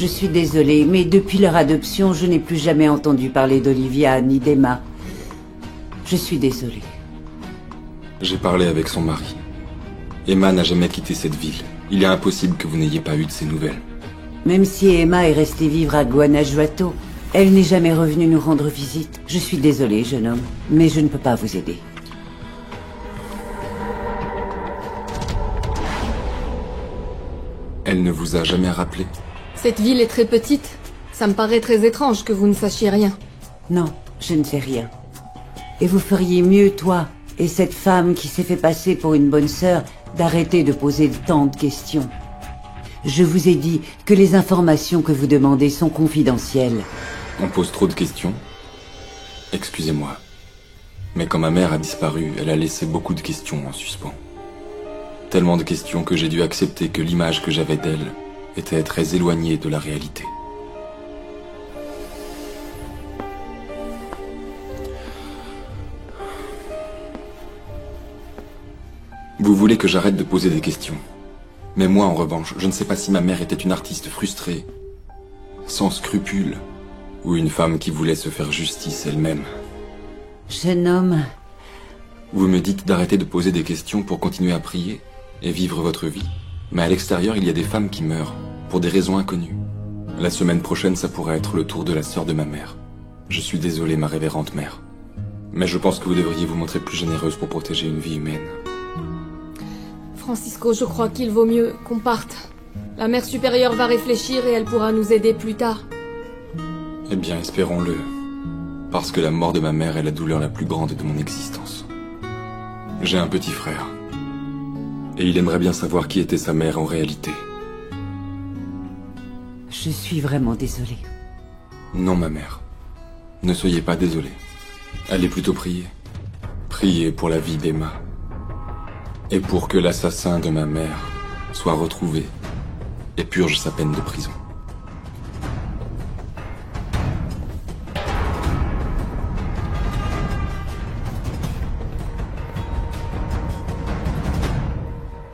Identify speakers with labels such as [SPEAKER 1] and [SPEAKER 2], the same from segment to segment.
[SPEAKER 1] Je suis désolée, mais depuis leur adoption, je n'ai plus jamais entendu parler d'Olivia ni d'Emma. Je suis désolée.
[SPEAKER 2] J'ai parlé avec son mari. Emma n'a jamais quitté cette ville. Il est impossible que vous n'ayez pas eu de ses nouvelles.
[SPEAKER 1] Même si Emma est restée vivre à Guanajuato, elle n'est jamais revenue nous rendre visite. Je suis désolée, jeune homme, mais je ne peux pas vous aider.
[SPEAKER 2] Elle ne vous a jamais rappelé?
[SPEAKER 3] Cette ville est très petite. Ça me paraît très étrange que vous ne sachiez rien.
[SPEAKER 1] Non, je ne sais rien. Et vous feriez mieux, toi, et cette femme qui s'est fait passer pour une bonne sœur, d'arrêter de poser tant de questions. Je vous ai dit que les informations que vous demandez sont confidentielles.
[SPEAKER 2] On pose trop de questions? Excusez-moi. Mais quand ma mère a disparu, elle a laissé beaucoup de questions en suspens. Tellement de questions que j'ai dû accepter que l'image que j'avais d'elle était très éloignée de la réalité. Vous voulez que j'arrête de poser des questions. Mais moi, en revanche, je ne sais pas si ma mère était une artiste frustrée, sans scrupules, ou une femme qui voulait se faire justice elle-même.
[SPEAKER 1] Jeune homme...
[SPEAKER 2] Vous me dites d'arrêter de poser des questions pour continuer à prier et vivre votre vie. Mais à l'extérieur, il y a des femmes qui meurent, pour des raisons inconnues. La semaine prochaine, ça pourrait être le tour de la sœur de ma mère. Je suis désolé, ma révérende mère. Mais je pense que vous devriez vous montrer plus généreuse pour protéger une vie humaine.
[SPEAKER 3] Francisco, je crois qu'il vaut mieux qu'on parte. La mère supérieure va réfléchir et elle pourra nous aider plus tard.
[SPEAKER 2] Eh bien, espérons-le. Parce que la mort de ma mère est la douleur la plus grande de mon existence. J'ai un petit frère. Et il aimerait bien savoir qui était sa mère en réalité.
[SPEAKER 1] Je suis vraiment désolée.
[SPEAKER 2] Non, ma mère. Ne soyez pas désolée. Allez plutôt prier. Priez pour la vie d'Emma. Et pour que l'assassin de ma mère soit retrouvé et purge sa peine de prison.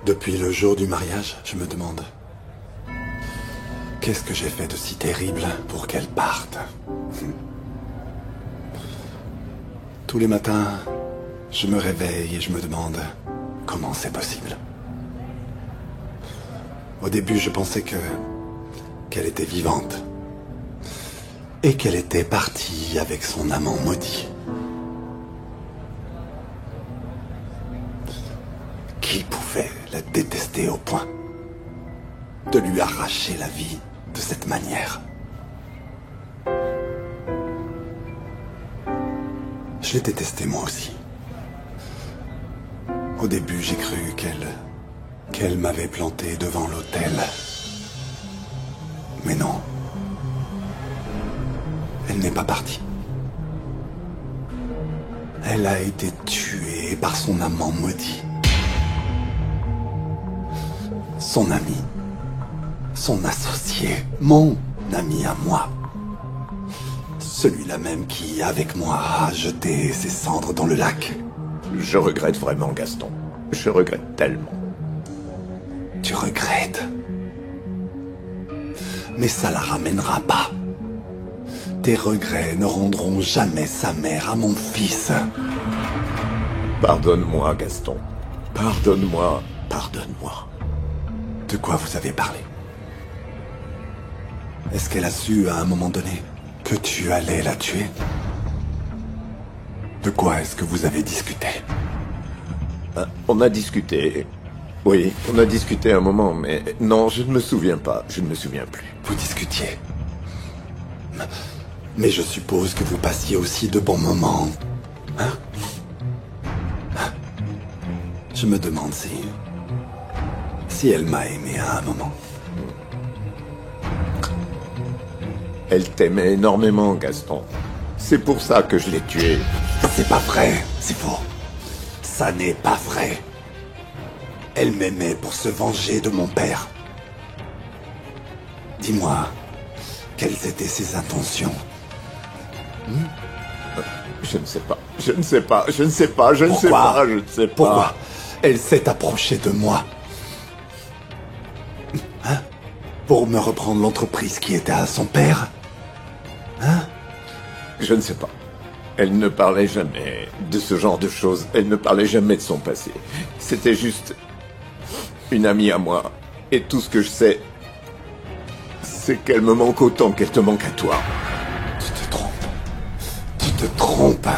[SPEAKER 4] Depuis le jour du mariage, je me demande... Qu'est-ce que j'ai fait de si terrible pour qu'elle parte? Tous les matins, je me réveille et je me demande... Comment c'est possible? Au début, je pensais qu'elle était vivante. Et qu'elle était partie avec son amant maudit. Qui pouvait la détester au point de lui arracher la vie de cette manière? Je l'ai détestée moi aussi. Au début, j'ai cru qu'elle m'avait planté devant l'autel. Mais non. Elle n'est pas partie. Elle a été tuée par son amant maudit. Son ami. Son associé. Mon ami à moi. Celui-là même qui, avec moi, a jeté ses cendres dans le lac.
[SPEAKER 5] Je regrette vraiment, Gaston. Je regrette tellement.
[SPEAKER 4] Tu regrettes? Mais ça la ramènera pas. Tes regrets ne rendront jamais sa mère à mon fils.
[SPEAKER 5] Pardonne-moi, Gaston. Pardonne-moi. Pardonne-moi.
[SPEAKER 4] De quoi vous avez parlé? Est-ce qu'elle a su à un moment donné que tu allais la tuer? De quoi est-ce que vous avez discuté?
[SPEAKER 5] On a discuté. Oui, on a discuté un moment, mais non, je ne me souviens pas. Je ne me souviens plus.
[SPEAKER 4] Vous discutiez. Mais je suppose que vous passiez aussi de bons moments. Hein? Je me demande si elle m'a aimé à un moment.
[SPEAKER 5] Elle t'aimait énormément, Gaston. C'est pour ça que je l'ai tuée.
[SPEAKER 4] C'est pas vrai, c'est faux. Ça n'est pas vrai. Elle m'aimait pour se venger de mon père. Dis-moi, quelles étaient ses intentions?
[SPEAKER 5] Je ne sais pas. Je ne sais pas. Je ne sais pas. Je ne sais pas. Je ne sais pas.
[SPEAKER 4] Pourquoi elle s'est approchée de moi? Hein? Pour me reprendre l'entreprise qui était à son père? Hein?
[SPEAKER 5] Je ne sais pas. Elle ne parlait jamais de ce genre de choses. Elle ne parlait jamais de son passé. C'était juste une amie à moi. Et tout ce que je sais, c'est qu'elle me manque autant qu'elle te manque à toi.
[SPEAKER 4] Tu te trompes. Tu te trompes.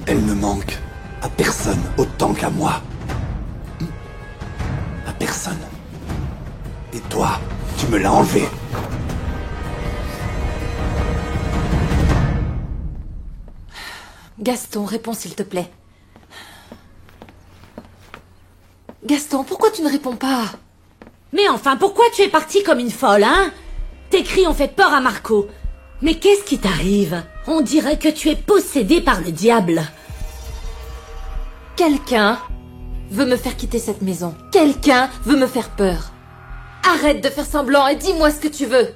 [SPEAKER 4] Elle ne manque à personne autant qu'à moi. À personne. Et toi, tu me l'as enlevé.
[SPEAKER 6] Gaston, réponds s'il te plaît. Gaston, pourquoi tu ne réponds pas?
[SPEAKER 7] Mais enfin, pourquoi tu es partie comme une folle, hein? Tes cris ont fait peur à Marco. Mais qu'est-ce qui t'arrive? On dirait que tu es possédée par le diable.
[SPEAKER 6] Quelqu'un veut me faire quitter cette maison. Quelqu'un veut me faire peur. Arrête de faire semblant et dis-moi ce que tu veux.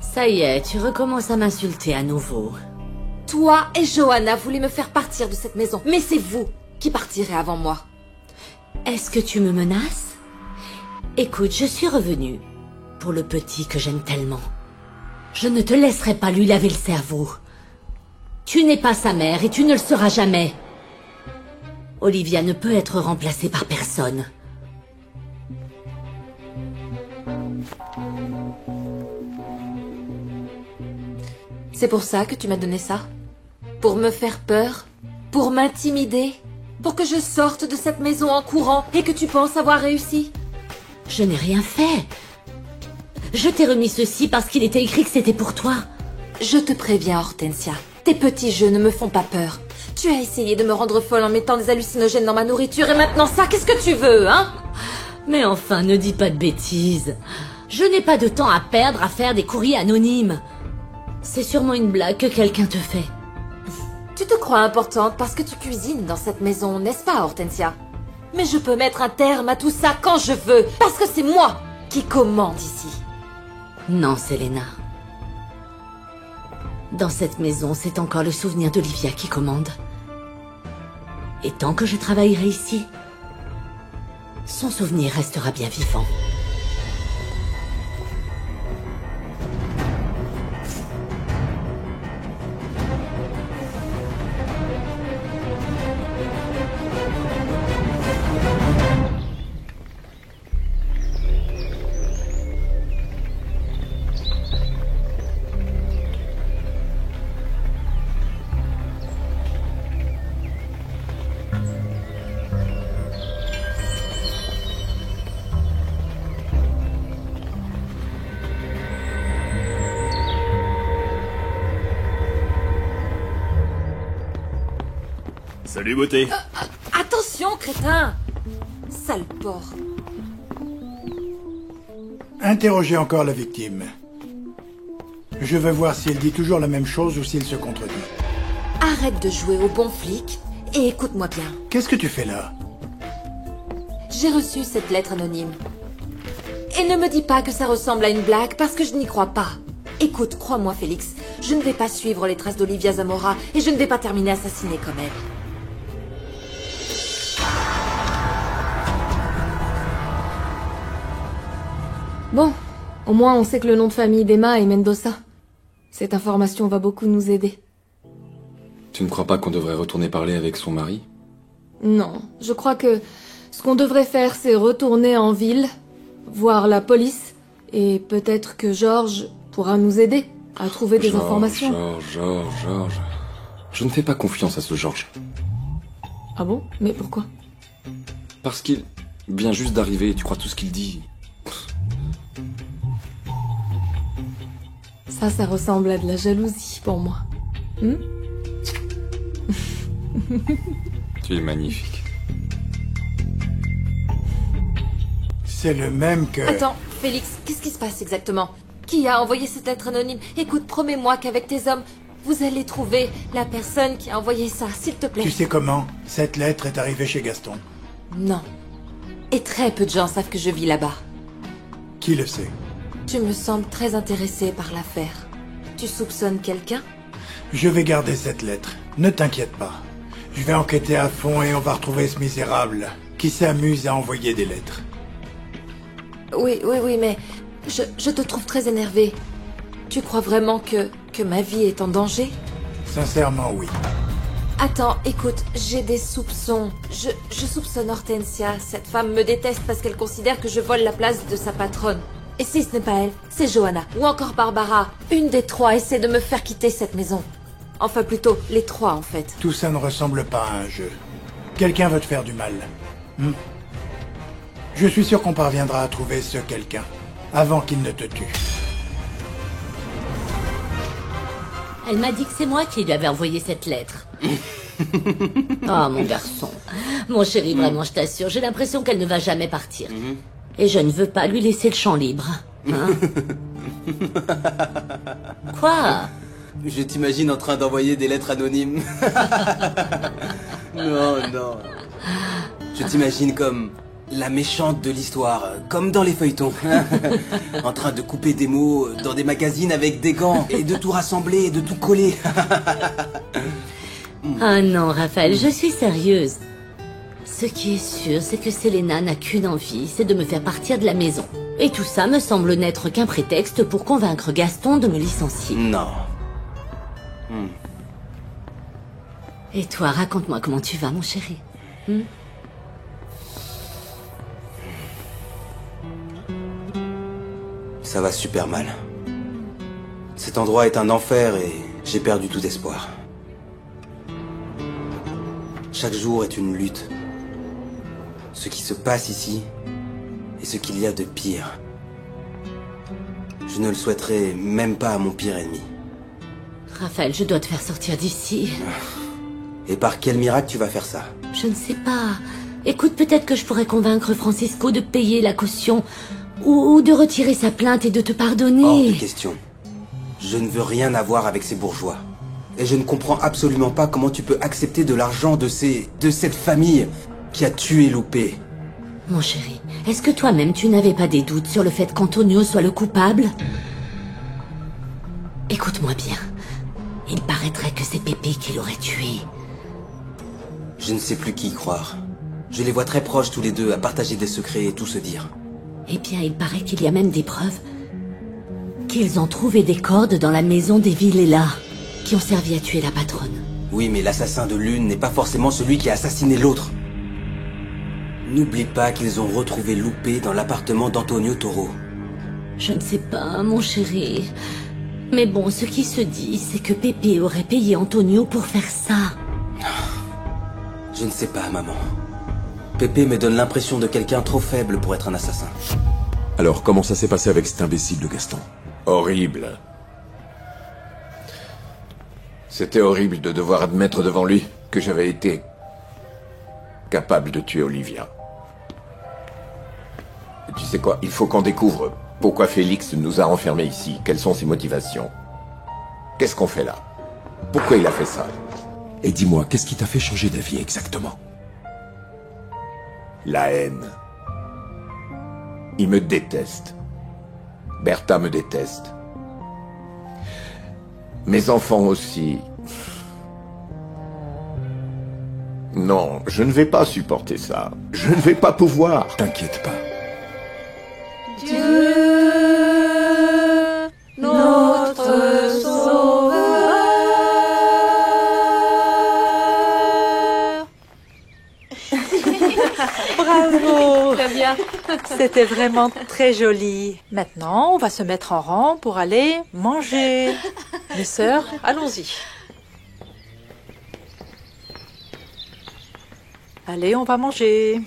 [SPEAKER 7] Ça y est, tu recommences à m'insulter à nouveau.
[SPEAKER 6] Toi et Johanna voulez me faire partir de cette maison, mais c'est vous qui partirez avant moi.
[SPEAKER 7] Est-ce que tu me menaces? Écoute, je suis revenue pour le petit que j'aime tellement. Je ne te laisserai pas lui laver le cerveau. Tu n'es pas sa mère et tu ne le seras jamais. Olivia ne peut être remplacée par personne.
[SPEAKER 6] C'est pour ça que tu m'as donné ça? Pour me faire peur? Pour m'intimider? Pour que je sorte de cette maison en courant et que tu penses avoir réussi?
[SPEAKER 7] Je n'ai rien fait. Je t'ai remis ceci parce qu'il était écrit que c'était pour toi.
[SPEAKER 6] Je te préviens, Hortensia. Tes petits jeux ne me font pas peur. Tu as essayé de me rendre folle en mettant des hallucinogènes dans ma nourriture et maintenant ça, qu'est-ce que tu veux, hein?
[SPEAKER 7] Mais enfin, ne dis pas de bêtises. Je n'ai pas de temps à perdre à faire des courriers anonymes. C'est sûrement une blague que quelqu'un te fait.
[SPEAKER 6] Tu te crois importante parce que tu cuisines dans cette maison, n'est-ce pas, Hortensia? Mais je peux mettre un terme à tout ça quand je veux, parce que c'est moi qui commande ici.
[SPEAKER 7] Non, Selena. Dans cette maison, c'est encore le souvenir d'Olivia qui commande. Et tant que je travaillerai ici, son souvenir restera bien vivant.
[SPEAKER 8] Salut beauté.
[SPEAKER 6] Attention, crétin! Sale porc.
[SPEAKER 9] Interrogez encore la victime. Je veux voir si elle dit toujours la même chose ou s'il se contredit.
[SPEAKER 6] Arrête de jouer au bon flic et écoute-moi bien.
[SPEAKER 9] Qu'est-ce que tu fais là?
[SPEAKER 6] J'ai reçu cette lettre anonyme. Et ne me dis pas que ça ressemble à une blague parce que je n'y crois pas. Écoute, crois-moi Félix, je ne vais pas suivre les traces d'Olivia Zamora et je ne vais pas terminer assassinée comme elle.
[SPEAKER 3] Bon, au moins on sait que le nom de famille d'Emma est Mendoza. Cette information va beaucoup nous aider.
[SPEAKER 2] Tu ne crois pas qu'on devrait retourner parler avec son mari?
[SPEAKER 3] Non, je crois que ce qu'on devrait faire, c'est retourner en ville, voir la police, et peut-être que George pourra nous aider à trouver des informations.
[SPEAKER 2] George... Je ne fais pas confiance à ce George.
[SPEAKER 3] Ah bon? Mais pourquoi?
[SPEAKER 2] Parce qu'il vient juste d'arriver et tu crois tout ce qu'il dit.
[SPEAKER 3] Ça ressemble à de la jalousie pour moi.
[SPEAKER 2] Tu es magnifique.
[SPEAKER 9] C'est le même que...
[SPEAKER 6] Attends, Félix, qu'est-ce qui se passe exactement? Qui a envoyé cette lettre anonyme? Écoute, promets-moi qu'avec tes hommes, vous allez trouver la personne qui a envoyé ça, s'il te plaît.
[SPEAKER 9] Tu sais comment? Cette lettre est arrivée chez Gaston.
[SPEAKER 6] Non. Et très peu de gens savent que je vis là-bas.
[SPEAKER 9] Qui le sait?
[SPEAKER 6] Tu me sembles très intéressé par l'affaire. Tu soupçonnes quelqu'un?
[SPEAKER 9] Je vais garder cette lettre. Ne t'inquiète pas. Je vais enquêter à fond et on va retrouver ce misérable qui s'amuse à envoyer des lettres.
[SPEAKER 6] Oui, mais je te trouve très énervée. Tu crois vraiment que ma vie est en danger?
[SPEAKER 9] Sincèrement, oui.
[SPEAKER 6] Attends, écoute, j'ai des soupçons. Je soupçonne Hortensia. Cette femme me déteste parce qu'elle considère que je vole la place de sa patronne. Et si ce n'est pas elle, c'est Johanna. Ou encore Barbara. Une des trois essaie de me faire quitter cette maison. Enfin, plutôt, les trois, en fait.
[SPEAKER 9] Tout ça ne ressemble pas à un jeu. Quelqu'un veut te faire du mal. Je suis sûr qu'on parviendra à trouver ce quelqu'un, avant qu'il ne te tue.
[SPEAKER 7] Elle m'a dit que c'est moi qui lui avais envoyé cette lettre. Oh, mon garçon. Mon chéri, vraiment, je t'assure, j'ai l'impression qu'elle ne va jamais partir. Et je ne veux pas lui laisser le champ libre. Hein? Quoi?
[SPEAKER 10] Je t'imagine en train d'envoyer des lettres anonymes. Non. Je t'imagine comme la méchante de l'histoire, comme dans les feuilletons. En train de couper des mots dans des magazines avec des gants et de tout rassembler et de tout coller.
[SPEAKER 7] Ah non, Raphaël, je suis sérieuse. Ce qui est sûr, c'est que Selena n'a qu'une envie, c'est de me faire partir de la maison. Et tout ça me semble n'être qu'un prétexte pour convaincre Gaston de me licencier.
[SPEAKER 10] Non.
[SPEAKER 7] Et toi, raconte-moi comment tu vas, mon chéri.
[SPEAKER 10] Ça va super mal. Cet endroit est un enfer et j'ai perdu tout espoir. Chaque jour est une lutte. Ce qui se passe ici et ce qu'il y a de pire. Je ne le souhaiterais même pas à mon pire ennemi.
[SPEAKER 7] Raphaël, je dois te faire sortir d'ici.
[SPEAKER 10] Et par quel miracle tu vas faire ça?
[SPEAKER 7] Je ne sais pas. Écoute, peut-être que je pourrais convaincre Francisco de payer la caution ou de retirer sa plainte et de te pardonner.
[SPEAKER 10] Hors de question. Je ne veux rien avoir avec ces bourgeois. Et je ne comprends absolument pas comment tu peux accepter de l'argent de cette famille qui a tué Loupé.
[SPEAKER 7] Mon chéri, est-ce que toi-même tu n'avais pas des doutes sur le fait qu'Antonio soit le coupable? Écoute-moi bien. Il paraîtrait que c'est Pépé qui l'aurait tué.
[SPEAKER 10] Je ne sais plus qui y croire. Je les vois très proches tous les deux à partager des secrets et tout se dire.
[SPEAKER 7] Eh bien, il paraît qu'il y a même des preuves qu'ils ont trouvé des cordes dans la maison des Villela qui ont servi à tuer la patronne.
[SPEAKER 10] Oui, mais l'assassin de l'une n'est pas forcément celui qui a assassiné l'autre. N'oublie pas qu'ils ont retrouvé Loupé dans l'appartement d'Antonio Toro.
[SPEAKER 7] Je ne sais pas, mon chéri. Mais bon, ce qui se dit, c'est que Pépé aurait payé Antonio pour faire ça.
[SPEAKER 10] Je ne sais pas, maman. Pépé me donne l'impression de quelqu'un trop faible pour être un assassin.
[SPEAKER 11] Alors, comment ça s'est passé avec cet imbécile de Gaston?
[SPEAKER 5] Horrible. C'était horrible de devoir admettre devant lui que j'avais été capable de tuer Olivia. Et tu sais quoi? Il faut qu'on découvre pourquoi Félix nous a enfermés ici. Quelles sont ses motivations? Qu'est-ce qu'on fait là? Pourquoi il a fait ça?
[SPEAKER 11] Et dis-moi, qu'est-ce qui t'a fait changer d'avis exactement?
[SPEAKER 5] La haine. Il me déteste. Bertha me déteste. Mes enfants aussi. Non, je ne vais pas supporter ça. Je ne vais pas pouvoir.
[SPEAKER 11] T'inquiète pas.
[SPEAKER 3] Dieu, notre Sauveur.
[SPEAKER 12] Bravo!
[SPEAKER 3] Très bien.
[SPEAKER 12] C'était vraiment très joli. Maintenant, on va se mettre en rang pour aller manger. Mes sœurs, allons-y. Allez, on va manger.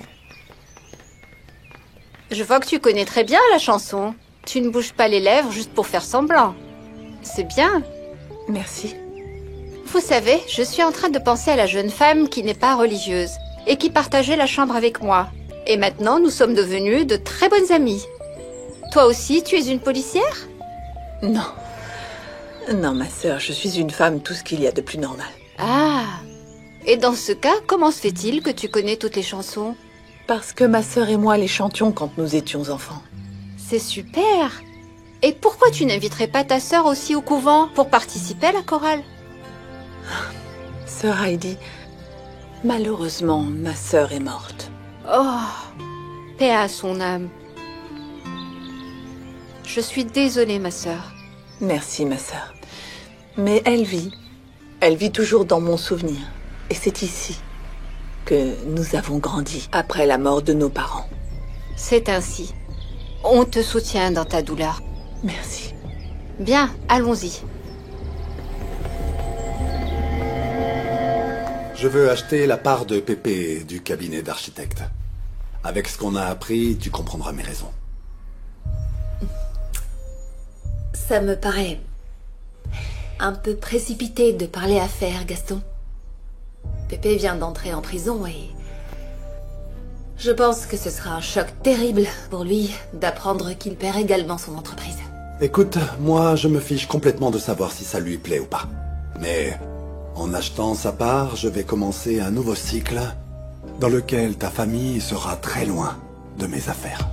[SPEAKER 13] Je vois que tu connais très bien la chanson. Tu ne bouges pas les lèvres juste pour faire semblant. C'est bien.
[SPEAKER 12] Merci.
[SPEAKER 13] Vous savez, je suis en train de penser à la jeune femme qui n'est pas religieuse et qui partageait la chambre avec moi. Et maintenant, nous sommes devenus de très bonnes amies. Toi aussi, tu es une policière?
[SPEAKER 12] Non. Non, ma sœur, je suis une femme, tout ce qu'il y a de plus normal.
[SPEAKER 13] Ah. Et dans ce cas, comment se fait-il que tu connais toutes les chansons?
[SPEAKER 12] Parce que ma sœur et moi les chantions quand nous étions enfants.
[SPEAKER 13] C'est super. Et pourquoi tu n'inviterais pas ta sœur aussi au couvent pour participer à la chorale?
[SPEAKER 12] Sœur Heidi, malheureusement, ma sœur est morte.
[SPEAKER 13] Oh, paix à son âme. Je suis désolée, ma sœur.
[SPEAKER 12] Merci, ma sœur. Mais elle vit. Elle vit toujours dans mon souvenir. Et c'est ici que nous avons grandi après la mort de nos parents.
[SPEAKER 13] C'est ainsi. On te soutient dans ta douleur.
[SPEAKER 12] Merci.
[SPEAKER 13] Bien, allons-y.
[SPEAKER 4] Je veux acheter la part de Pépé du cabinet d'architecte. Avec ce qu'on a appris, tu comprendras mes raisons.
[SPEAKER 6] Ça me paraît un peu précipité de parler affaires, Gaston. Pépé vient d'entrer en prison et je pense que ce sera un choc terrible pour lui d'apprendre qu'il perd également son entreprise.
[SPEAKER 4] Écoute, moi, je me fiche complètement de savoir si ça lui plaît ou pas. Mais en achetant sa part, je vais commencer un nouveau cycle dans lequel ta famille sera très loin de mes affaires.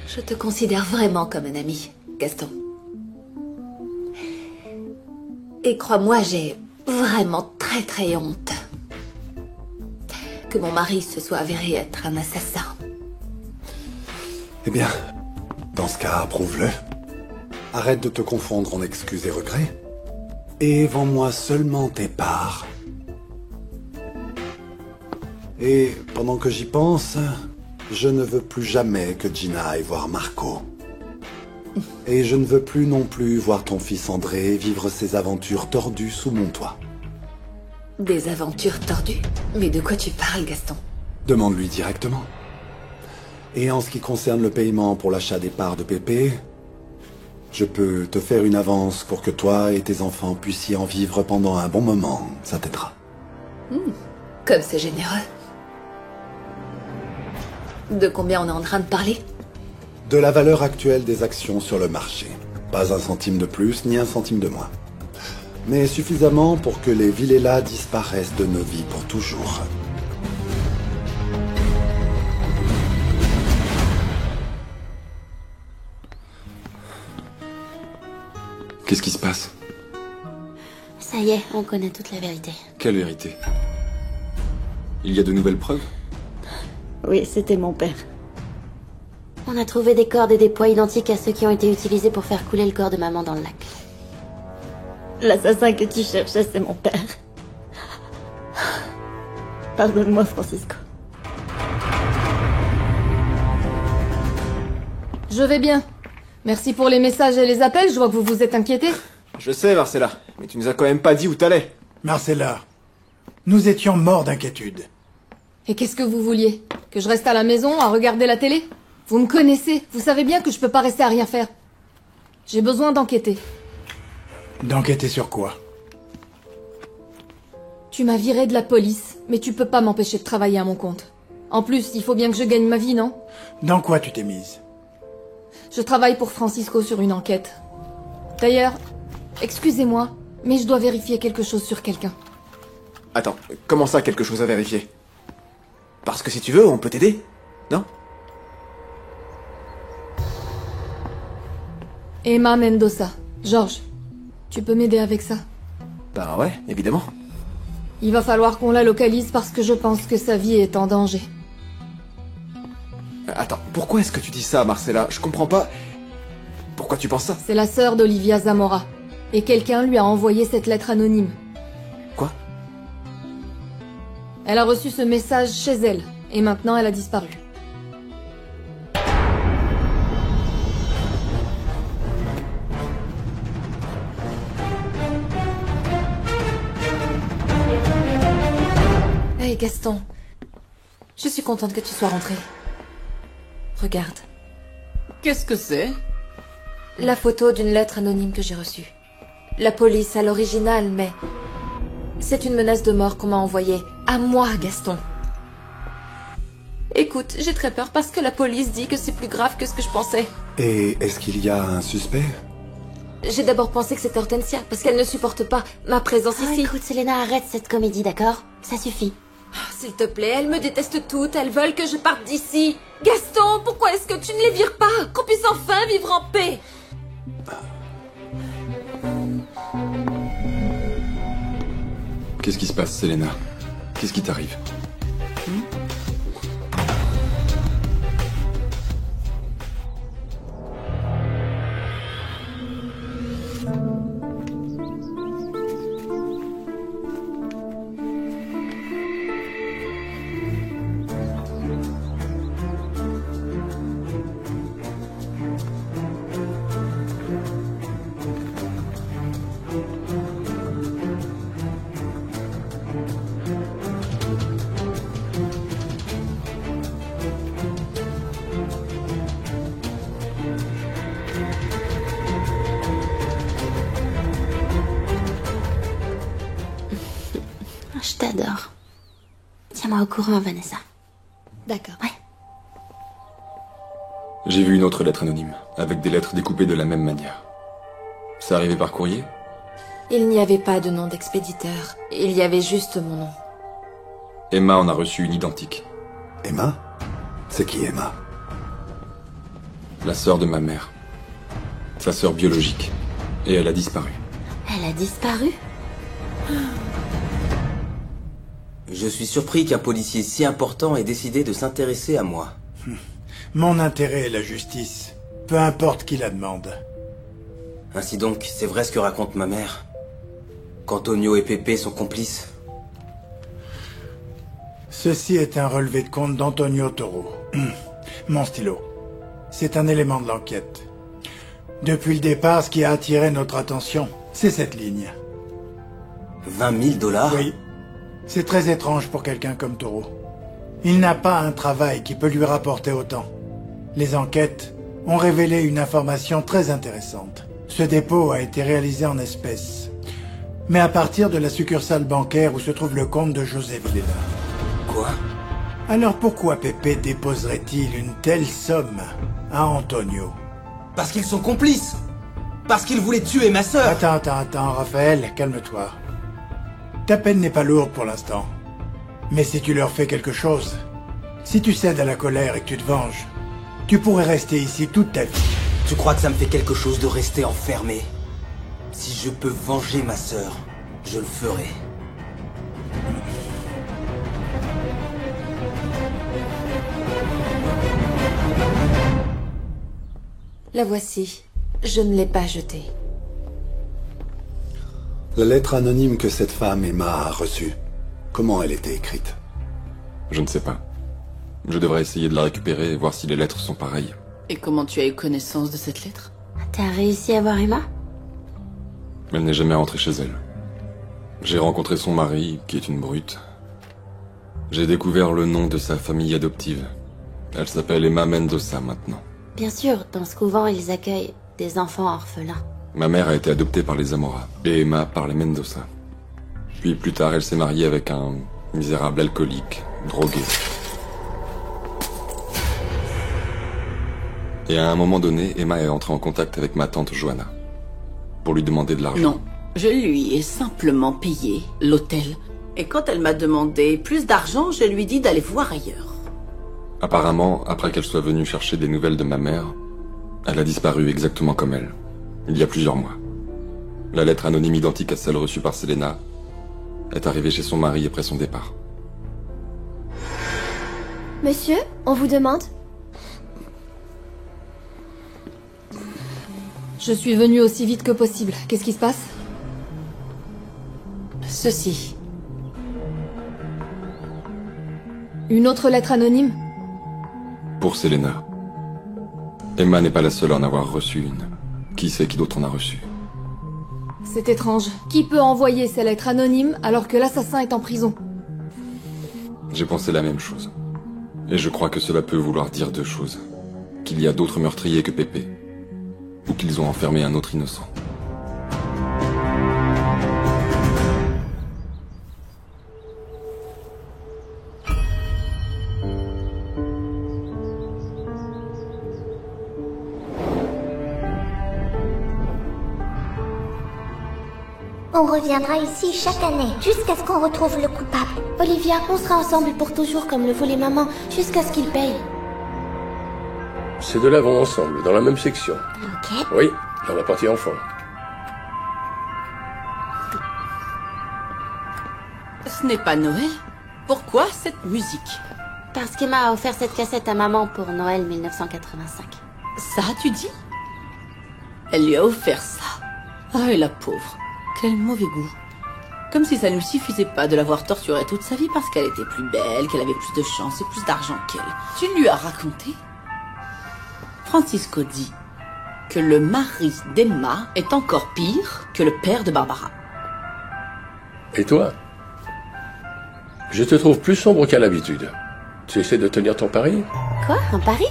[SPEAKER 6] Je te considère vraiment comme un ami, Gaston. Et crois-moi, j'ai vraiment très honte que mon mari se soit avéré être un assassin.
[SPEAKER 4] Eh bien, dans ce cas, prouve-le. Arrête de te confondre en excuses et regrets. Et vends-moi seulement tes parts. Et pendant que j'y pense, je ne veux plus jamais que Gina aille voir Marco. Et je ne veux plus non plus voir ton fils André vivre ses aventures tordues sous mon toit.
[SPEAKER 6] Des aventures tordues? Mais de quoi tu parles, Gaston?
[SPEAKER 4] Demande-lui directement. Et en ce qui concerne le paiement pour l'achat des parts de Pépé, je peux te faire une avance pour que toi et tes enfants puissiez en vivre pendant un bon moment. Ça t'aidera.
[SPEAKER 6] Comme c'est généreux. De combien on est en train de parler?
[SPEAKER 4] De la valeur actuelle des actions sur le marché. Pas un centime de plus, ni un centime de moins. Mais suffisamment pour que les Villela disparaissent de nos vies pour toujours.
[SPEAKER 2] Qu'est-ce qui se passe?
[SPEAKER 14] Ça y est, on connaît toute la vérité.
[SPEAKER 2] Quelle vérité? Il y a de nouvelles preuves?
[SPEAKER 14] Oui, c'était mon père. On a trouvé des cordes et des poids identiques à ceux qui ont été utilisés pour faire couler le corps de maman dans le lac. L'assassin que tu cherchais, c'est mon père. Pardonne-moi, Francisco.
[SPEAKER 3] Je vais bien. Merci pour les messages et les appels, je vois que vous vous êtes inquiétés.
[SPEAKER 15] Je sais, Marcella, mais tu nous as quand même pas dit où t'allais.
[SPEAKER 9] Marcella, nous étions morts d'inquiétude.
[SPEAKER 3] Et qu'est-ce que vous vouliez? Que je reste à la maison à regarder la télé? Vous me connaissez, vous savez bien que je peux pas rester à rien faire. J'ai besoin d'enquêter.
[SPEAKER 9] D'enquêter sur quoi?
[SPEAKER 3] Tu m'as viré de la police, mais tu peux pas m'empêcher de travailler à mon compte. En plus, il faut bien que je gagne ma vie, non?
[SPEAKER 9] Dans quoi tu t'es mise?
[SPEAKER 3] Je travaille pour Francisco sur une enquête. D'ailleurs, excusez-moi, mais je dois vérifier quelque chose sur quelqu'un.
[SPEAKER 15] Attends, comment ça, quelque chose à vérifier? Parce que si tu veux, on peut t'aider, non?
[SPEAKER 3] Emma Mendoza. Georges, tu peux m'aider avec ça?
[SPEAKER 15] Bah ouais, évidemment.
[SPEAKER 3] Il va falloir qu'on la localise parce que je pense que sa vie est en danger.
[SPEAKER 15] Attends, pourquoi est-ce que tu dis ça, Marcella? Je comprends pas. Pourquoi tu penses ça?
[SPEAKER 3] C'est la sœur d'Olivia Zamora. Et quelqu'un lui a envoyé cette lettre anonyme.
[SPEAKER 15] Quoi?
[SPEAKER 3] Elle a reçu ce message chez elle. Et maintenant, elle a disparu.
[SPEAKER 6] Hey Gaston, je suis contente que tu sois rentré. Regarde.
[SPEAKER 1] Qu'est-ce que c'est?
[SPEAKER 6] La photo d'une lettre anonyme que j'ai reçue. La police a l'original, mais c'est une menace de mort qu'on m'a envoyée. À moi, Gaston. Écoute, j'ai très peur parce que la police dit que c'est plus grave que ce que je pensais.
[SPEAKER 4] Et est-ce qu'il y a un suspect?
[SPEAKER 6] J'ai d'abord pensé que c'était Hortensia, parce qu'elle ne supporte pas ma présence ici.
[SPEAKER 14] Écoute, Selena, arrête cette comédie, d'accord? Ça suffit.
[SPEAKER 6] S'il te plaît, elles me détestent toutes, elles veulent que je parte d'ici. Gaston, pourquoi est-ce que tu ne les vires pas? Qu'on puisse enfin vivre en paix.
[SPEAKER 2] Qu'est-ce qui se passe, Selena? Qu'est-ce qui t'arrive?
[SPEAKER 14] Tiens-moi au courant, Vanessa.
[SPEAKER 3] D'accord.
[SPEAKER 14] Ouais.
[SPEAKER 2] J'ai vu une autre lettre anonyme, avec des lettres découpées de la même manière. C'est arrivé par courrier?
[SPEAKER 6] Il n'y avait pas de nom d'expéditeur. Il y avait juste mon nom.
[SPEAKER 2] Emma en a reçu une identique.
[SPEAKER 4] Emma? C'est qui Emma?
[SPEAKER 2] La sœur de ma mère. Sa sœur biologique. Et elle a disparu.
[SPEAKER 14] Elle a disparu?
[SPEAKER 10] Je suis surpris qu'un policier si important ait décidé de s'intéresser à moi.
[SPEAKER 9] Mon intérêt est la justice. Peu importe qui la demande.
[SPEAKER 10] Ainsi donc, c'est vrai ce que raconte ma mère. Qu'Antonio et Pepe sont complices.
[SPEAKER 9] Ceci est un relevé de compte d'Antonio Toro. Mon stylo. C'est un élément de l'enquête. Depuis le départ, ce qui a attiré notre attention, c'est cette ligne.
[SPEAKER 10] 20 000 $?
[SPEAKER 9] Oui. C'est très étrange pour quelqu'un comme Toro. Il n'a pas un travail qui peut lui rapporter autant. Les enquêtes ont révélé une information très intéressante. Ce dépôt a été réalisé en espèces, mais à partir de la succursale bancaire où se trouve le compte de José Villela.
[SPEAKER 10] Quoi?
[SPEAKER 9] Alors pourquoi Pepe déposerait-il une telle somme à Antonio?
[SPEAKER 10] Parce qu'ils sont complices! Parce qu'ils voulaient tuer ma sœur!
[SPEAKER 9] Attends, Raphaël, calme-toi. Ta peine n'est pas lourde pour l'instant. Mais si tu leur fais quelque chose, si tu cèdes à la colère et que tu te venges, tu pourrais rester ici toute ta vie.
[SPEAKER 10] Tu crois que ça me fait quelque chose de rester enfermé? Si je peux venger ma sœur, je le ferai.
[SPEAKER 6] La voici. Je ne l'ai pas jetée.
[SPEAKER 4] La lettre anonyme que cette femme, Emma, a reçue, comment elle était écrite?
[SPEAKER 2] Je ne sais pas. Je devrais essayer de la récupérer et voir si les lettres sont pareilles.
[SPEAKER 16] Et comment tu as eu connaissance de cette lettre?
[SPEAKER 14] T'as réussi à voir Emma?
[SPEAKER 2] Elle n'est jamais rentrée chez elle. J'ai rencontré son mari, qui est une brute. J'ai découvert le nom de sa famille adoptive. Elle s'appelle Emma Mendoza maintenant.
[SPEAKER 14] Bien sûr, dans ce couvent, ils accueillent des enfants orphelins.
[SPEAKER 2] Ma mère a été adoptée par les Zamora, et Emma par les Mendoza. Puis plus tard, elle s'est mariée avec un misérable alcoolique, drogué. Et à un moment donné, Emma est entrée en contact avec ma tante Johanna, pour lui demander de l'argent.
[SPEAKER 16] Non, je lui ai simplement payé l'hôtel. Et quand elle m'a demandé plus d'argent, je lui dis d'aller voir ailleurs.
[SPEAKER 2] Apparemment, après qu'elle soit venue chercher des nouvelles de ma mère, elle a disparu exactement comme elle, il y a plusieurs mois. La lettre anonyme identique à celle reçue par Selena est arrivée chez son mari après son départ.
[SPEAKER 17] Monsieur, on vous demande?
[SPEAKER 3] Je suis venue aussi vite que possible. Qu'est-ce qui se passe?
[SPEAKER 16] Ceci.
[SPEAKER 3] Une autre lettre anonyme?
[SPEAKER 2] Pour Selena. Emma n'est pas la seule à en avoir reçu une. Qui sait qui d'autre en a reçu?
[SPEAKER 3] C'est étrange. Qui peut envoyer ces lettres anonymes alors que l'assassin est en prison?
[SPEAKER 2] J'ai pensé la même chose. Et je crois que cela peut vouloir dire deux choses. Qu'il y a d'autres meurtriers que Pepe. Ou qu'ils ont enfermé un autre innocent.
[SPEAKER 17] On reviendra ici chaque année, jusqu'à ce qu'on retrouve le coupable.
[SPEAKER 14] Olivia, on sera ensemble pour toujours comme le voulait maman, jusqu'à ce qu'il paye.
[SPEAKER 18] Ces deux-là vont ensemble, dans la même section.
[SPEAKER 14] Ok.
[SPEAKER 18] Oui, dans la partie enfant.
[SPEAKER 16] Ce n'est pas Noël. Pourquoi cette musique?
[SPEAKER 14] Parce qu'Emma a offert cette cassette à maman pour Noël 1985.
[SPEAKER 16] Ça, tu dis? Elle lui a offert ça. Ah, et la pauvre. Quel mauvais goût. Comme si ça ne lui suffisait pas de l'avoir torturée toute sa vie parce qu'elle était plus belle, qu'elle avait plus de chance et plus d'argent qu'elle. Tu lui as raconté? Francisco dit que le mari d'Emma est encore pire que le père de Barbara.
[SPEAKER 18] Et toi? Je te trouve plus sombre qu'à l'habitude. Tu essaies de tenir ton pari?
[SPEAKER 14] Quoi? Un pari?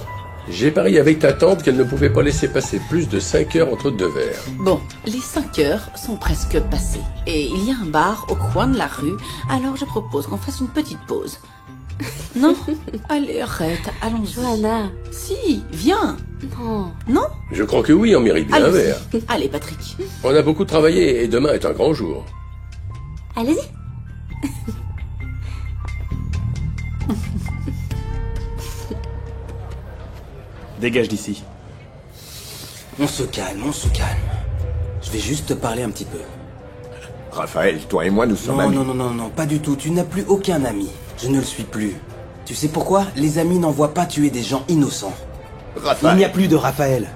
[SPEAKER 18] J'ai parié avec ta tante qu'elle ne pouvait pas laisser passer plus de 5 heures entre deux verres.
[SPEAKER 16] Bon, les 5 heures sont presque passées. Et il y a un bar au coin de la rue, alors je propose qu'on fasse une petite pause. Non. Allez, arrête, allons-y.
[SPEAKER 14] Johanna.
[SPEAKER 16] Si, viens.
[SPEAKER 14] Non.
[SPEAKER 16] Non?
[SPEAKER 18] Je crois que oui, on mérite bien un
[SPEAKER 16] Allez-y.
[SPEAKER 18] verre.
[SPEAKER 16] Allez, Patrick.
[SPEAKER 18] On a beaucoup travaillé et demain est un grand jour.
[SPEAKER 14] Allez-y.
[SPEAKER 8] Dégage d'ici.
[SPEAKER 10] On se calme, on se calme. Je vais juste te parler un petit peu.
[SPEAKER 5] Raphaël, toi et moi, nous sommes amis.
[SPEAKER 10] Non, pas du tout. Tu n'as plus aucun ami. Je ne le suis plus. Tu sais pourquoi? Les amis n'envoient pas tuer des gens innocents.
[SPEAKER 5] Raphaël.
[SPEAKER 10] Il n'y a plus de Raphaël.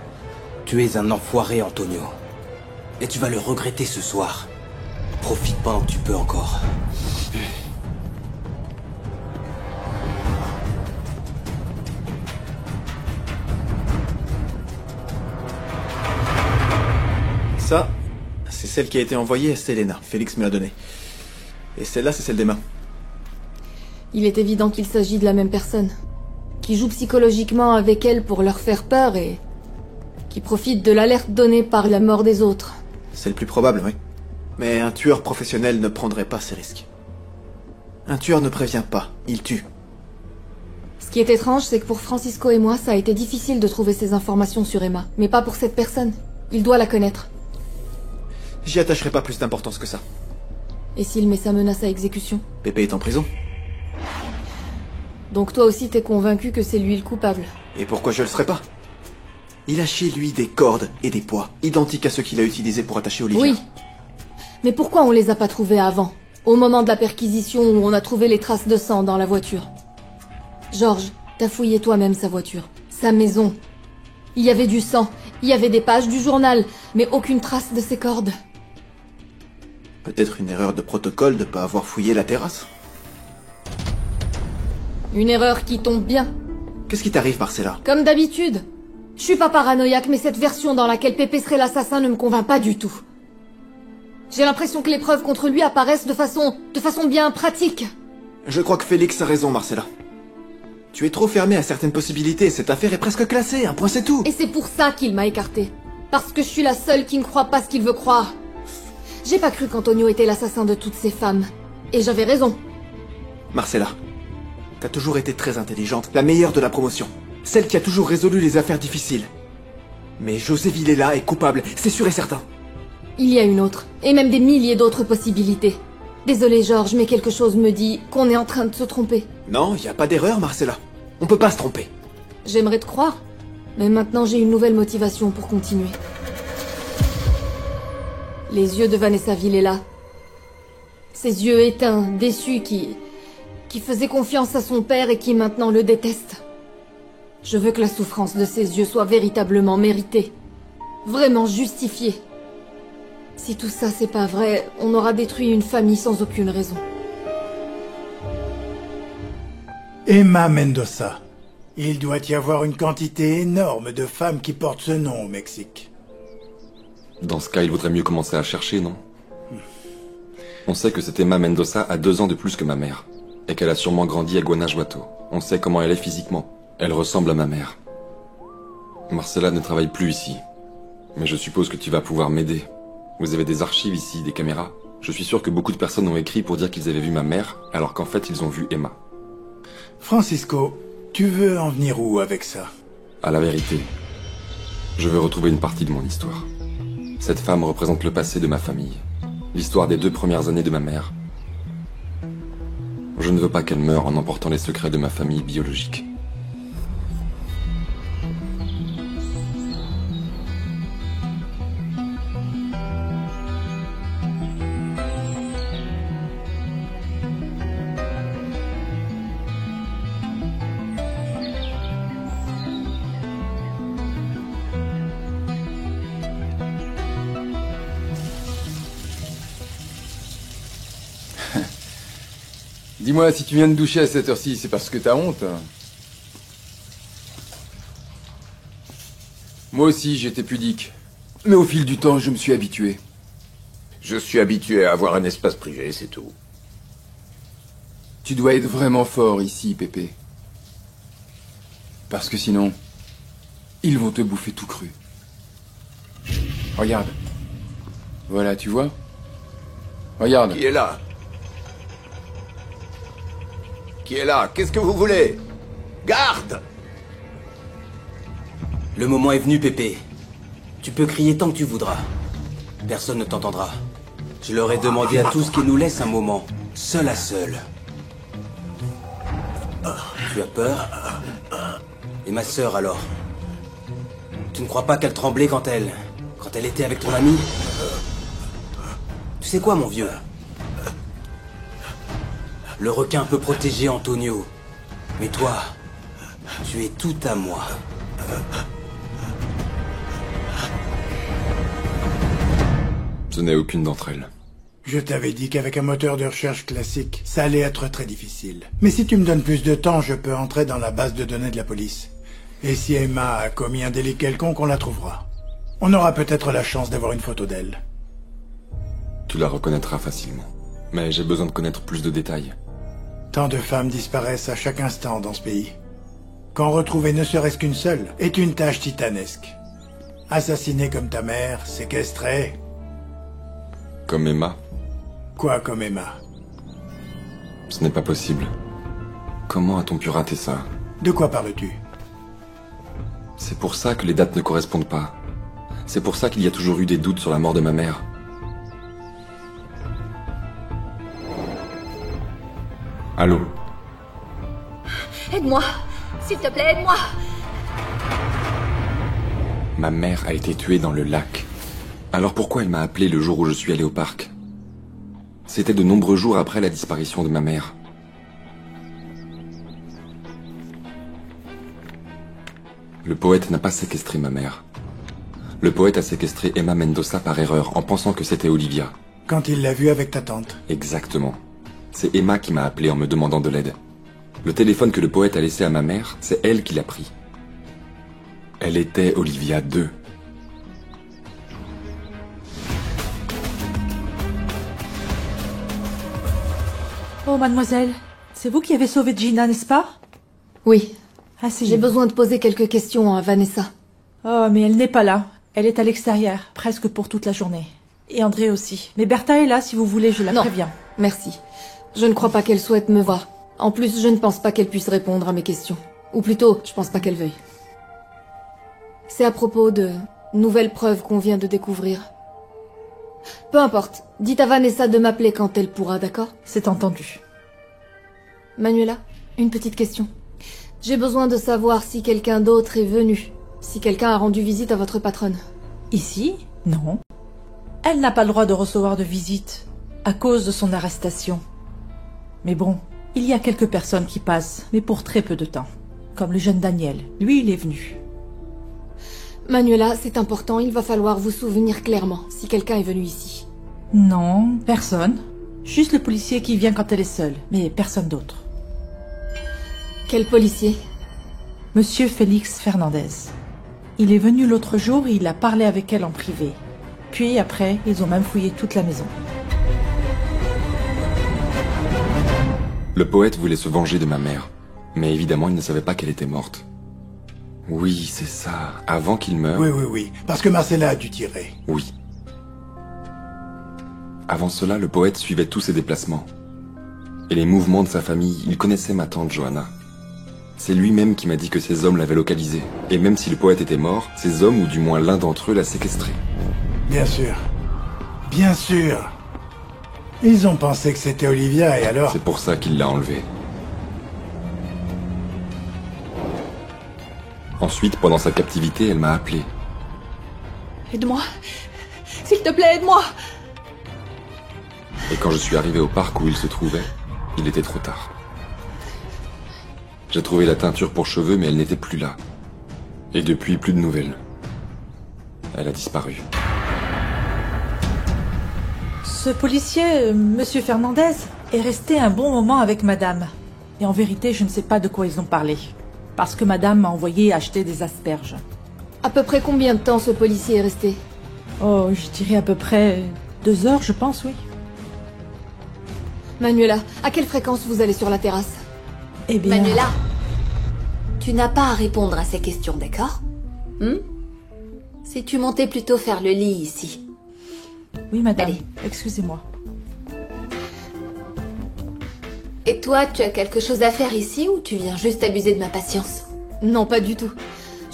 [SPEAKER 10] Tu es un enfoiré, Antonio. Et tu vas le regretter ce soir. Profite pendant que tu peux encore.
[SPEAKER 15] Ça, c'est celle qui a été envoyée à Selena. Félix me l'a donnée. Et celle-là, c'est celle d'Emma.
[SPEAKER 3] Il est évident qu'il s'agit de la même personne. Qui joue psychologiquement avec elle pour leur faire peur et... qui profite de l'alerte donnée par la mort des autres.
[SPEAKER 15] C'est le plus probable, oui. Mais un tueur professionnel ne prendrait pas ces risques. Un tueur ne prévient pas, il tue.
[SPEAKER 3] Ce qui est étrange, c'est que pour Francisco et moi, ça a été difficile de trouver ces informations sur Emma. Mais pas pour cette personne. Il doit la connaître.
[SPEAKER 15] J'y attacherai pas plus d'importance que ça.
[SPEAKER 3] Et s'il met sa menace à exécution?
[SPEAKER 15] Pépé est en prison.
[SPEAKER 3] Donc toi aussi t'es convaincu que c'est lui le coupable?
[SPEAKER 15] Et pourquoi je le serais pas? Il a chez lui des cordes et des poids, identiques à ceux qu'il a utilisés pour attacher Olivia.
[SPEAKER 3] Oui. Mais pourquoi on les a pas trouvés avant? Au moment de la perquisition où on a trouvé les traces de sang dans la voiture. Georges, t'as fouillé toi-même sa voiture, sa maison. Il y avait du sang, il y avait des pages du journal, mais aucune trace de ses cordes.
[SPEAKER 15] Peut-être une erreur de protocole de pas avoir fouillé la terrasse.
[SPEAKER 3] Une erreur qui tombe bien.
[SPEAKER 15] Qu'est-ce qui t'arrive, Marcella?
[SPEAKER 3] Comme d'habitude. Je suis pas paranoïaque, mais cette version dans laquelle Pépé serait l'assassin ne me convainc pas du tout. J'ai l'impression que les preuves contre lui apparaissent de façon bien pratique.
[SPEAKER 15] Je crois que Félix a raison, Marcella. Tu es trop fermé à certaines possibilités, cette affaire est presque classée, un point c'est tout.
[SPEAKER 3] Et c'est pour ça qu'il m'a écartée. Parce que je suis la seule qui ne croit pas ce qu'il veut croire. J'ai pas cru qu'Antonio était l'assassin de toutes ces femmes. Et j'avais raison.
[SPEAKER 15] Marcella, t'as toujours été très intelligente, la meilleure de la promotion. Celle qui a toujours résolu les affaires difficiles. Mais José Villela est coupable, c'est sûr et certain.
[SPEAKER 3] Il y a une autre, et même des milliers d'autres possibilités. Désolé Georges, mais quelque chose me dit qu'on est en train de se tromper.
[SPEAKER 15] Non, y a pas d'erreur, Marcella. On peut pas se tromper.
[SPEAKER 3] J'aimerais te croire, mais maintenant j'ai une nouvelle motivation pour continuer. Les yeux de Vanessa Villela. Ces yeux éteints, déçus, qui faisaient confiance à son père et qui maintenant le détestent. Je veux que la souffrance de ses yeux soit véritablement méritée. Vraiment justifiée. Si tout ça c'est pas vrai, on aura détruit une famille sans aucune raison.
[SPEAKER 9] Emma Mendoza. Il doit y avoir une quantité énorme de femmes qui portent ce nom au Mexique.
[SPEAKER 2] Dans ce cas, il vaudrait mieux commencer à chercher, non? On sait que cette Emma Mendoza a 2 ans de plus que ma mère, et qu'elle a sûrement grandi à Guanajuato. On sait comment elle est physiquement. Elle ressemble à ma mère. Marcella ne travaille plus ici, mais je suppose que tu vas pouvoir m'aider. Vous avez des archives ici, des caméras. Je suis sûr que beaucoup de personnes ont écrit pour dire qu'ils avaient vu ma mère, alors qu'en fait ils ont vu Emma.
[SPEAKER 9] Francisco, tu veux en venir où avec ça?
[SPEAKER 2] À la vérité, je veux retrouver une partie de mon histoire. Cette femme représente le passé de ma famille, l'histoire des 2 premières années de ma mère. Je ne veux pas qu'elle meure en emportant les secrets de ma famille biologique.
[SPEAKER 19] Dis-moi, si tu viens de doucher à cette heure-ci, c'est parce que t'as honte? Moi aussi, j'étais pudique. Mais au fil du temps, je me suis habitué.
[SPEAKER 5] Je suis habitué à avoir un espace privé, c'est tout.
[SPEAKER 19] Tu dois être vraiment fort ici, Pépé. Parce que sinon, ils vont te bouffer tout cru. Regarde. Voilà, tu vois? Regarde.
[SPEAKER 5] Qui est là? Qui est là? Qu'est-ce que vous voulez? Garde!
[SPEAKER 10] Le moment est venu, Pépé. Tu peux crier tant que tu voudras. Personne ne t'entendra. Je leur ai demandé à tous qu'ils nous laissent un moment, seul à seul. Tu as peur? Et ma sœur, alors? Tu ne crois pas qu'elle tremblait quand elle était avec ton ami? Tu sais quoi, mon vieux? Le requin peut protéger Antonio. Mais toi, tu es tout à moi.
[SPEAKER 2] Ce n'est aucune d'entre elles.
[SPEAKER 9] Je t'avais dit qu'avec un moteur de recherche classique, ça allait être très difficile. Mais si tu me donnes plus de temps, je peux entrer dans la base de données de la police. Et si Emma a commis un délit quelconque, on la trouvera. On aura peut-être la chance d'avoir une photo d'elle.
[SPEAKER 2] Tu la reconnaîtras facilement. Mais j'ai besoin de connaître plus de détails.
[SPEAKER 9] Tant de femmes disparaissent à chaque instant dans ce pays. Qu'en retrouver ne serait-ce qu'une seule est une tâche titanesque. Assassinée comme ta mère, séquestrée...
[SPEAKER 2] Comme Emma.
[SPEAKER 9] Quoi comme Emma?
[SPEAKER 2] Ce n'est pas possible. Comment a-t-on pu rater ça?
[SPEAKER 9] De quoi parles-tu?
[SPEAKER 2] C'est pour ça que les dates ne correspondent pas. C'est pour ça qu'il y a toujours eu des doutes sur la mort de ma mère. Allô?
[SPEAKER 17] Aide-moi. S'il te plaît, aide-moi.
[SPEAKER 2] Ma mère a été tuée dans le lac. Alors pourquoi elle m'a appelé le jour où je suis allé au parc? C'était de nombreux jours après la disparition de ma mère. Le poète n'a pas séquestré ma mère. Le poète a séquestré Emma Mendoza par erreur, en pensant que c'était Olivia.
[SPEAKER 9] Quand il l'a vue avec ta tante.
[SPEAKER 2] Exactement. C'est Emma qui m'a appelé en me demandant de l'aide. Le téléphone que le poète a laissé à ma mère, c'est elle qui l'a pris. Elle était Olivia 2.
[SPEAKER 20] Oh, mademoiselle, c'est vous qui avez sauvé Gina, n'est-ce pas?
[SPEAKER 3] Oui.
[SPEAKER 20] Asseyez-vous.
[SPEAKER 3] J'ai besoin de poser quelques questions à Vanessa.
[SPEAKER 20] Oh, mais elle n'est pas là. Elle est à l'extérieur, presque pour toute la journée. Et André aussi. Mais Bertha est là, si vous voulez, je la préviens.
[SPEAKER 3] Merci. Je ne crois pas qu'elle souhaite me voir. En plus, je ne pense pas qu'elle puisse répondre à mes questions. Ou plutôt, je pense pas qu'elle veuille. C'est à propos de nouvelles preuves qu'on vient de découvrir. Peu importe. Dites à Vanessa de m'appeler quand elle pourra, d'accord?
[SPEAKER 20] C'est entendu.
[SPEAKER 3] Manuela, une petite question. J'ai besoin de savoir si quelqu'un d'autre est venu. Si quelqu'un a rendu visite à votre patronne.
[SPEAKER 20] Ici? Non. Elle n'a pas le droit de recevoir de visite à cause de son arrestation. Mais bon, il y a quelques personnes qui passent, mais pour très peu de temps. Comme le jeune Daniel. Lui, il est venu.
[SPEAKER 3] Manuela, c'est important, il va falloir vous souvenir clairement si quelqu'un est venu ici.
[SPEAKER 20] Non, personne. Juste le policier qui vient quand elle est seule, mais personne d'autre.
[SPEAKER 3] Quel policier?
[SPEAKER 20] Monsieur Félix Fernandez. Il est venu l'autre jour et il a parlé avec elle en privé. Puis après, ils ont même fouillé toute la maison.
[SPEAKER 2] Le poète voulait se venger de ma mère. Mais évidemment, il ne savait pas qu'elle était morte. Oui, c'est ça. Avant qu'il meure...
[SPEAKER 9] Oui. Parce que Marcella a dû tirer.
[SPEAKER 2] Oui. Avant cela, le poète suivait tous ses déplacements. Et les mouvements de sa famille, il connaissait ma tante Johanna. C'est lui-même qui m'a dit que ces hommes l'avaient localisé. Et même si le poète était mort, ces hommes, ou du moins l'un d'entre eux, l'a séquestré.
[SPEAKER 9] Bien sûr. Bien sûr. Ils ont pensé que c'était Olivia, et alors...
[SPEAKER 2] C'est pour ça qu'il l'a enlevée. Ensuite, pendant sa captivité, elle m'a appelé.
[SPEAKER 17] Aide-moi. S'il te plaît, aide-moi.
[SPEAKER 2] Et quand je suis arrivé au parc où il se trouvait, il était trop tard. J'ai trouvé la teinture pour cheveux, mais elle n'était plus là. Et depuis, plus de nouvelles. Elle a disparu.
[SPEAKER 20] Ce policier, Monsieur Fernandez, est resté un bon moment avec madame. Et en vérité, je ne sais pas de quoi ils ont parlé. Parce que madame m'a envoyé acheter des asperges.
[SPEAKER 3] À peu près combien de temps ce policier est resté?
[SPEAKER 20] Oh, je dirais à peu près 2 heures, je pense, oui.
[SPEAKER 3] Manuela, à quelle fréquence vous allez sur la terrasse?
[SPEAKER 20] Eh bien...
[SPEAKER 6] Manuela, tu n'as pas à répondre à ces questions, d'accord? Si tu montais plutôt faire le lit ici.
[SPEAKER 20] Oui, madame.
[SPEAKER 6] Allez.
[SPEAKER 20] Excusez-moi.
[SPEAKER 6] Et toi, tu as quelque chose à faire ici ou tu viens juste abuser de ma patience?
[SPEAKER 3] Non, pas du tout.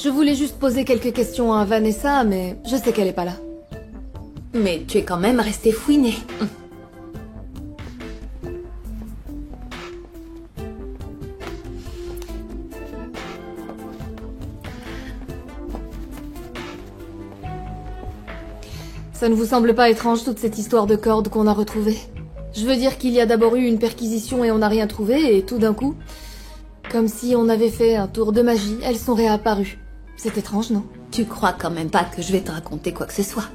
[SPEAKER 3] Je voulais juste poser quelques questions à Vanessa, mais je sais qu'elle est pas là.
[SPEAKER 6] Mais tu es quand même resté fouiné.
[SPEAKER 3] Ça ne vous semble pas étrange toute cette histoire de corde qu'on a retrouvée? Je veux dire qu'il y a d'abord eu une perquisition et on n'a rien trouvé, et tout d'un coup, comme si on avait fait un tour de magie, elles sont réapparues. C'est étrange, non?
[SPEAKER 6] Tu crois quand même pas que je vais te raconter quoi que ce soit.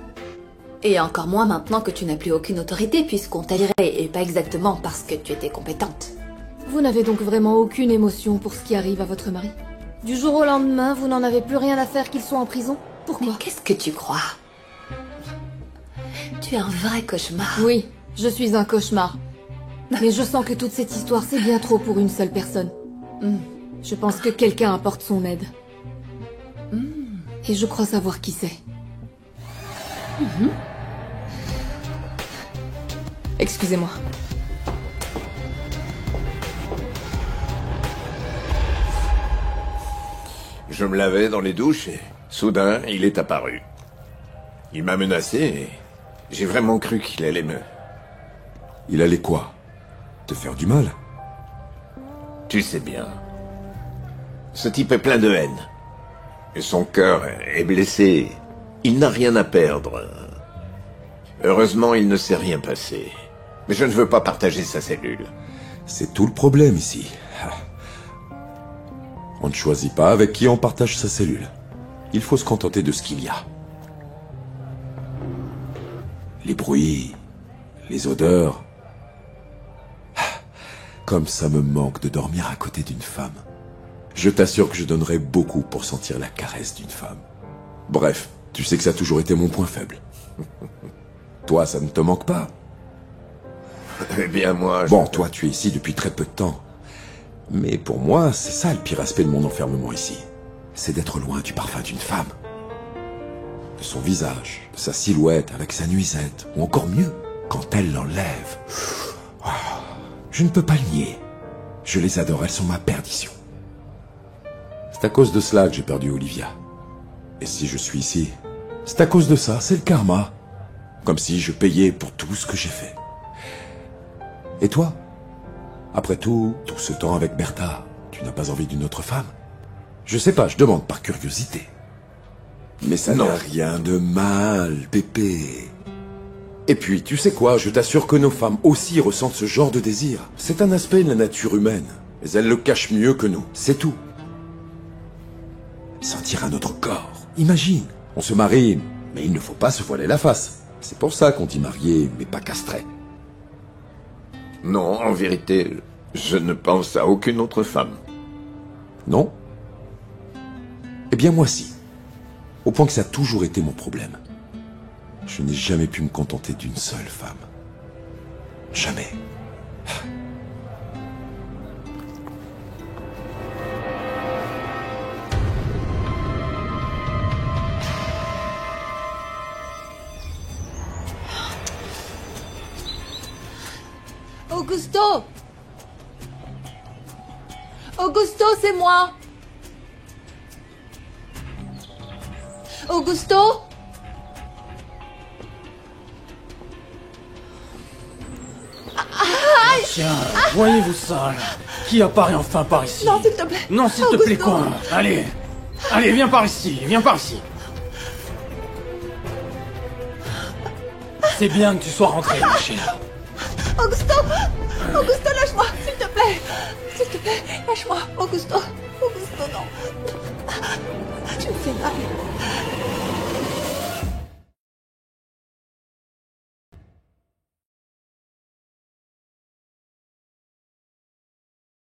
[SPEAKER 6] Et encore moins maintenant que tu n'as plus aucune autorité puisqu'on t'a viré, et pas exactement parce que tu étais compétente.
[SPEAKER 3] Vous n'avez donc vraiment aucune émotion pour ce qui arrive à votre mari? Du jour au lendemain, vous n'en avez plus rien à faire qu'il soit en prison? Pourquoi?
[SPEAKER 6] Mais qu'est-ce que tu crois? Tu es un vrai cauchemar.
[SPEAKER 3] Oui, je suis un cauchemar. Mais je sens que toute cette histoire, c'est bien trop pour une seule personne. Je pense que quelqu'un apporte son aide. Et je crois savoir qui c'est. Excusez-moi.
[SPEAKER 5] Je me lavais dans les douches et soudain, il est apparu. Il m'a menacé et j'ai vraiment cru qu'il allait me...
[SPEAKER 11] Il allait quoi? Te faire du mal?
[SPEAKER 5] Tu sais bien. Ce type est plein de haine. Et son cœur est blessé. Il n'a rien à perdre. Heureusement, il ne s'est rien passé. Mais je ne veux pas partager sa cellule.
[SPEAKER 11] C'est tout le problème ici. On ne choisit pas avec qui on partage sa cellule. Il faut se contenter de ce qu'il y a. Les bruits, les odeurs. Comme ça me manque de dormir à côté d'une femme. Je t'assure que je donnerais beaucoup pour sentir la caresse d'une femme. Bref, tu sais que ça a toujours été mon point faible. Toi, ça ne te manque pas?
[SPEAKER 5] Eh bien, moi...
[SPEAKER 11] Bon, toi, tu es ici depuis très peu de temps. Mais pour moi, c'est ça le pire aspect de mon enfermement ici. C'est d'être loin du parfum d'une femme. De son visage, de sa silhouette avec sa nuisette. Ou encore mieux, quand elle l'enlève. Je ne peux pas le nier. Je les adore, elles sont ma perdition. C'est à cause de cela que j'ai perdu Olivia. Et si je suis ici, c'est à cause de ça, c'est le karma. Comme si je payais pour tout ce que j'ai fait. Et toi? Après tout ce temps avec Bertha, tu n'as pas envie d'une autre femme? Je sais pas, je demande par curiosité. Mais ça n'a rien de mal, Pépé. Et puis, tu sais quoi, je t'assure que nos femmes aussi ressentent ce genre de désir. C'est un aspect de la nature humaine. Mais elles le cachent mieux que nous, c'est tout. Sentir un autre corps. Imagine, on se marie, mais il ne faut pas se voiler la face. C'est pour ça qu'on dit marié, mais pas castré.
[SPEAKER 5] Non, en vérité, je ne pense à aucune autre femme.
[SPEAKER 11] Non? Eh bien moi si. Au point que ça a toujours été mon problème. Je n'ai jamais pu me contenter d'une seule femme. Jamais.
[SPEAKER 12] Augusto! Augusto, c'est moi! Augusto?
[SPEAKER 8] Tiens, voyez-vous ça, là? Qui apparaît enfin par ici?
[SPEAKER 12] Non, s'il te plaît!
[SPEAKER 8] Non, s'il te plaît quoi? Allez! Allez, viens par ici, viens par ici! C'est bien que tu sois rentré, Sheila.
[SPEAKER 12] Augusto! Augusto, lâche-moi, s'il te plaît! S'il te plaît, lâche-moi, Augusto! Augusto, non! Tu me fais mal.